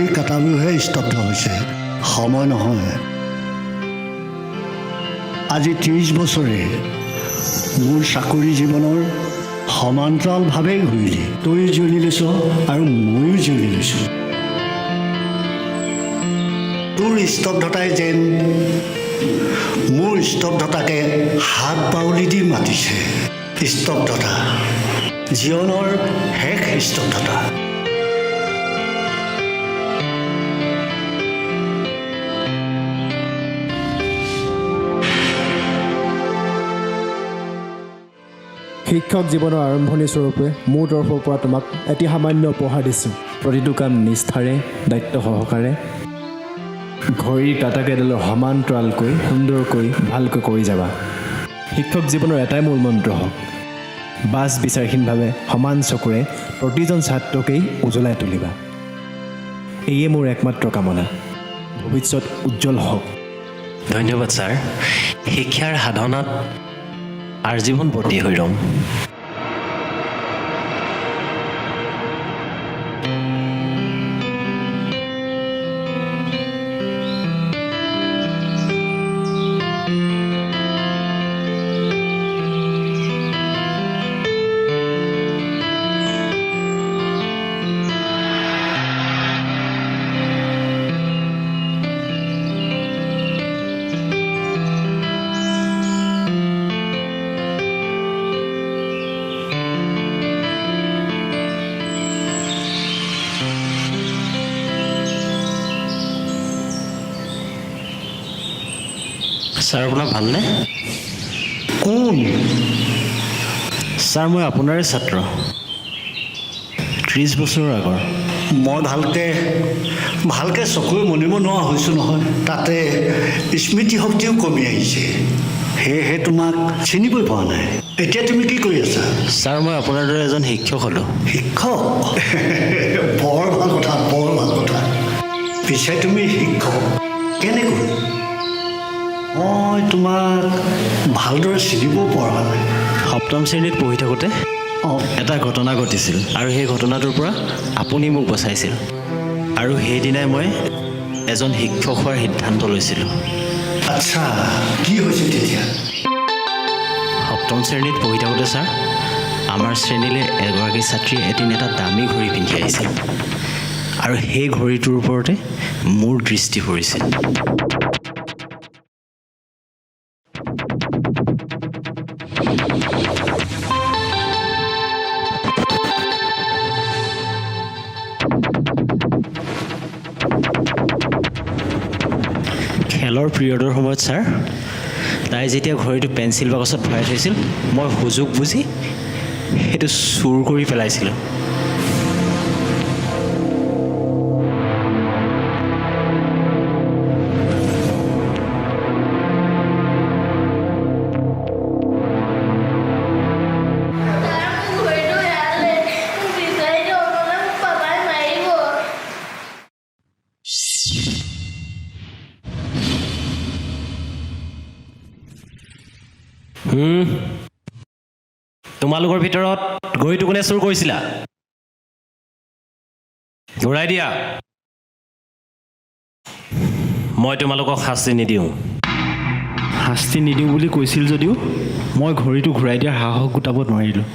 ঘড়ী কাটাবোৰহে স্তব্ধ হৈছে, সময় নহয়। আজি 30 বছৰে মোৰ চাকৰি জীৱনৰ সমান্তৰালভাৱে ঘূৰিলি। তই জিৰণি লৈছ আৰু ময়ো জিৰণি লৈছোঁ। তোৰ স্তব্ধতাই যেন মোৰ স্তব্ধতাকে হাত বাউলি দি মাতিছে। স্তব্ধতা, জীৱনৰ শেষ স্তব্ধতা। শিক্ষক জীৱনৰ আৰম্ভণি স্বৰূপে মোৰ তৰফৰ পৰা তোমাক এটি সামান্য উপহাৰ দিছোঁ। প্ৰতিটো কাম নিষ্ঠাৰে, দায়িত্ব সহকাৰে, ঘড়ীৰ কাটাকেইডালৰ সমান্তৰালকৈ, সুন্দৰকৈ, ভালকৈ কৰি যাবা। শিক্ষক জীৱনৰ এটাই মূল মন্ত্ৰ হওক, বাছ বিচাৰহীনভাৱে সমান চকুৰে প্ৰতিজন ছাত্ৰকেই উজ্বলাই তুলিবা। এয়ে মোৰ একমাত্ৰ কামনা। ভৱিষ্যত উজ্জ্বল হওক। ধন্যবাদ ছাৰ। শিক্ষাৰ সাধনাত আজীৱন ব্ৰতী হৈ ৰ'ম। ছাৰ আপোনাৰ ভালনে? কোন? ছাৰ মই আপোনাৰে ছাত্ৰ, 30 বছৰৰ আগৰ। মই ভালকৈ চকুৰে মনিব নোৱাৰা হৈছোঁ নহয়। তাতে স্মৃতিশক্তিও কমি আহিছে। সেয়েহে তোমাক চিনিবই পৰা নাই। এতিয়া তুমি কি কৰি আছা? ছাৰ মই আপোনাৰ দৰে এজন শিক্ষক হ'লোঁ। শিক্ষক? বৰ ভাল কথা, বৰ ভাল কথা। পিছে তুমি শিক্ষক কেনেকৈ? মই তোমাক ভালদৰে চিনিব পৰা নাই। 7ম শ্ৰেণীত পঢ়ি থাকোঁতে এটা ঘটনা ঘটিছিল আৰু সেই ঘটনাটোৰ পৰা আপুনি মোক বচাইছিল। আৰু সেইদিনাই মই এজন শিক্ষক হোৱাৰ সিদ্ধান্ত লৈছিলোঁ। আচ্ছা, কি হৈছিল তেতিয়া? 7ম শ্ৰেণীত পঢ়ি থাকোঁতে ছাৰ, আমাৰ শ্ৰেণীলৈ এগৰাকী ছাত্ৰীয়ে এদিন এটা দামী ঘড়ী পিন্ধি আহিছিল আৰু সেই ঘড়ীটোৰ ওপৰতে মোৰ দৃষ্টি পৰিছিল। খেলৰ পিৰিয়ডৰ সময়ত ছাৰ, তাই যেতিয়া ঘড়ীটো পেঞ্চিল বাকচত ভৰাই থৈছিল, মই সুযোগ বুজি সেইটো চুৰ কৰি পেলাইছিলোঁ। তোমালোকৰ ভিতৰত ঘড়ীটো কোনে চুৰ কৰিছিলা? ঘূৰাই দিয়া। মই তোমালোকক শাস্তি নিদিওঁ। শাস্তি নিদিওঁ বুলি কৈছিল যদিও মই ঘড়ীটো ঘূৰাই দিয়াৰ সাহস গোটাব নোৱাৰিলোঁ।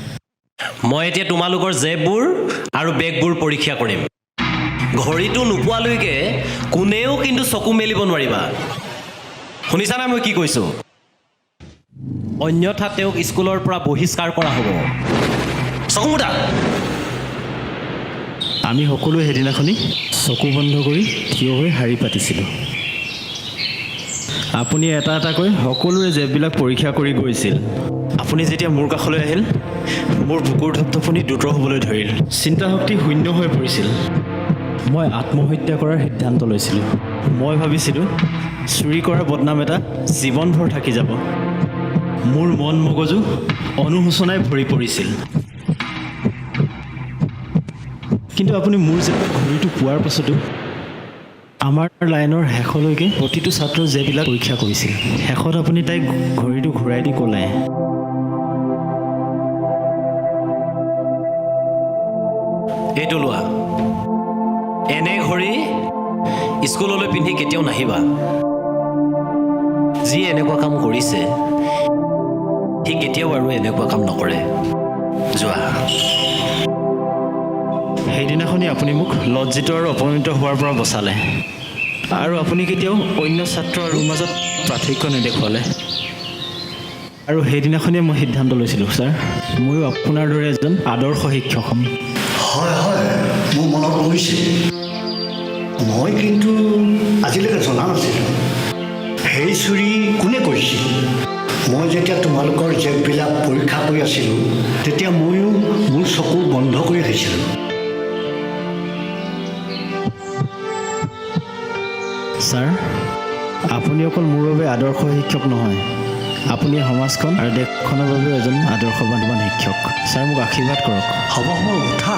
মই এতিয়া তোমালোকৰ জেববোৰ আৰু বেগবোৰ পৰীক্ষা কৰিম। ঘড়ীটো নোপোৱালৈকে কোনেও কিন্তু চকু মেলিব নোৱাৰিবা। শুনিছা নাই মই কি কৈছোঁ? অন্যথা তেওঁক স্কুলৰ পৰা বহিষ্কাৰ কৰা হ'ব। চকু মুদা। আমি সকলোৱে সেইদিনাখনি চকু বন্ধ কৰি থিয় হৈ শাৰী পাতিছিলোঁ। আপুনি এটা এটাকৈ সকলোৰে জেববিলাক পৰীক্ষা কৰি গৈছিল। আপুনি যেতিয়া মোৰ কাষলৈ আহিল, মোৰ বুকুৰ ধপধপনি দ্ৰুত হ'বলৈ ধৰিল। চিন্তাশক্তি শূন্য হৈ পৰিছিল। মই আত্মহত্যা কৰাৰ সিদ্ধান্ত লৈছিলোঁ। মই ভাবিছিলোঁ চুৰি কৰাৰ বদনাম এটা জীৱনভৰ থাকি যাব। মোৰ মন মগজু অনুশোচনাই ভৰি পৰিছিল। কিন্তু আপুনি মোৰ জেবত ঘড়ীটো পোৱাৰ পাছতো আমাৰ লাইনৰ শেষলৈকে প্ৰতিটো ছাত্ৰৰ জেববিলাক পৰীক্ষা কৰিছিল। শেষত আপুনি তাইক ঘড়ীটো ঘূৰাই দি ক'লে, এইটো লোৱা। এনে ঘড়ী স্কুললৈ পিন্ধি কেতিয়াও নাহিবা। যি এনেকুৱা কাম কৰিছে সি কেতিয়াও আৰু এনেকুৱা কাম নকৰে। যোৱা। সেইদিনাখনি আপুনি মোক লজ্জিত আৰু অপমানিত হোৱাৰ পৰা বচালে আৰু আপুনি কেতিয়াও অন্য ছাত্ৰ আৰু মাজত পাৰ্থক্য নেদেখুৱালে। আৰু সেইদিনাখনিয়ে মই সিদ্ধান্ত লৈছিলোঁ ছাৰ, ময়ো আপোনাৰ দৰে এজন আদৰ্শ শিক্ষক হ'ম। হয় হয়, মোৰ মনত পৰিছে। মই কিন্তু আজিলৈকে জনা নাছিলোঁ সেই চুৰি কোনে কৰিছিল। মই যেতিয়া তোমালোকৰ জেগবিলাক পৰীক্ষা কৰি আছিলোঁ তেতিয়া ময়ো মোৰ চকু বন্ধ কৰি আহিছিলোঁ। ছাৰ, আপুনি অকল মোৰ বাবে আদৰ্শ শিক্ষক নহয়, আপুনি সমাজখন আৰু দেশখনৰ বাবেও এজন আদৰ্শৱান শিক্ষক। ছাৰ, মোক আশীৰ্বাদ কৰক। হ'ব হ'ব, উঠা।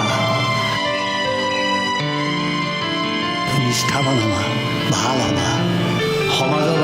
নিষ্ঠাৱান হ'বা, ভাল হ'বা, সমাজৰ